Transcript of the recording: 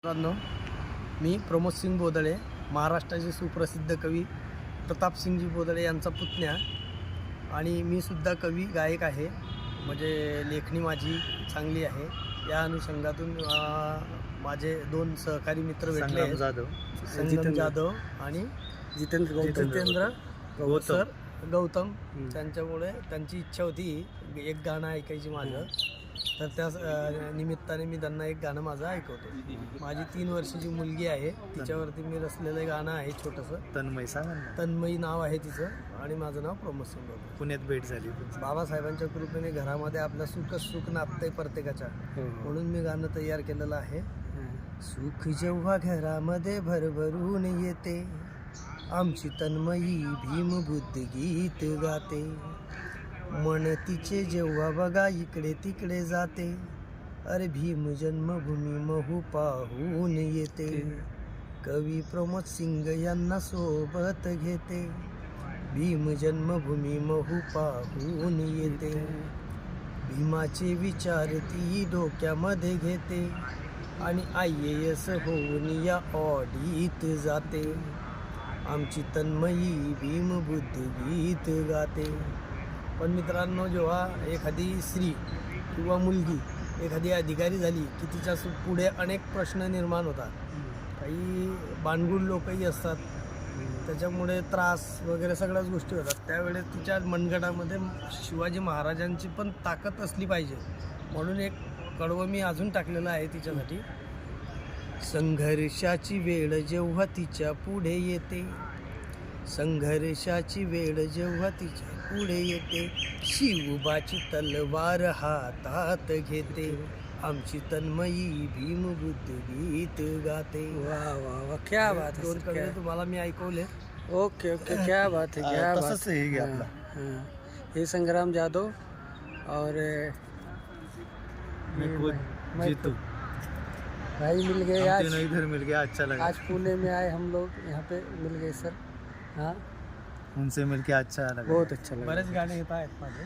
मित्रांनो, मी प्रमोद सिंग बोदळे, महाराष्ट्राचे सुप्रसिद्ध कवी प्रतापसिंगजी बोदळे यांचा पुतण्या आणि मी सुद्धा कवी गायक आहे. म्हणजे लेखणी माझी चांगली आहे. या अनुषंगातून माझे दोन सहकारी मित्र भेटले आहेत, संगम जाधव आणि जितेंद्र गौतम. त्यांच्यामुळे त्यांची इच्छा होती एक गाणं ऐकायची माझं, तर त्या निमित्ताने मी त्यांना एक गाणं माझं ऐकवतो. माझी 3 वर्षाची मुलगी आहे, तिच्यावरती मी रचलेलं गाणं आहे छोटंसं. तन्मयी नाव आहे तिचं आणि माझं नाव प्रमोद सिंग बोदळे. पुण्यात भेट झाली बाबासाहेबांच्या कृपेने घरामध्ये आपलं सुख नापतंय प्रत्येकाच्या, म्हणून मी गाणं तयार केलेलं आहे. सुख जेव्हा घरामध्ये भरभरून येते, आमची तन्मयी भीमबुद्ध गीत गाते. मन तिचे जेव्हा बघा इकडे तिकडे जाते, अरे भीम जन्मभूमी महू पाहून येते. कवी प्रमोद सिंग यांना सोबत घेते, भीम जन्मभूमी महू पाहून येते. भीमाचे विचार ती डोक्यामध्ये घेते आणि IAS होऊन या ऑडीत जाते. आमची तन्मयी भीमबुद्ध गीत गाते. पण मित्रांनो, जेव्हा एखादी स्त्री किंवा मुलगी एखादी अधिकारी झाली की तिच्या पुढे अनेक प्रश्न निर्माण होतात. काही बाणगुळ लोकही असतात, त्याच्यामुळे त्रास वगैरे सगळ्याच गोष्टी होतात. त्यावेळेस तिच्या मनगटामध्ये शिवाजी महाराजांची पण ताकद असली पाहिजे, म्हणून एक कडवं मी अजून टाकलेलं आहे तिच्यासाठी. संघर्षाची वेळ जेव्हा तिच्या पुढे येते, संघर्षाची वेळ जेव्हा तिच्या पुढे येते, शिवबाची तलवार हातात घेते. आमची तन्मयी भीमबुद्ध गीत गाते. वा वा वा, क्या बात दोन कविता तुम्हाला मी ऐकवले. ओके ओके, क्या बात है, क्या बात है. ये संग्राम जादव और जीतू भाई मिल गए आज. इधर मिल गया, अच्छा लगा. आज पुणे में आए हम लोग, यहाँ पे मिल गए सर. हाँ, उनसे मिलके अच्छा लगा. बहुत अच्छा लगा. बरेच गाणे येत आहेत माझे.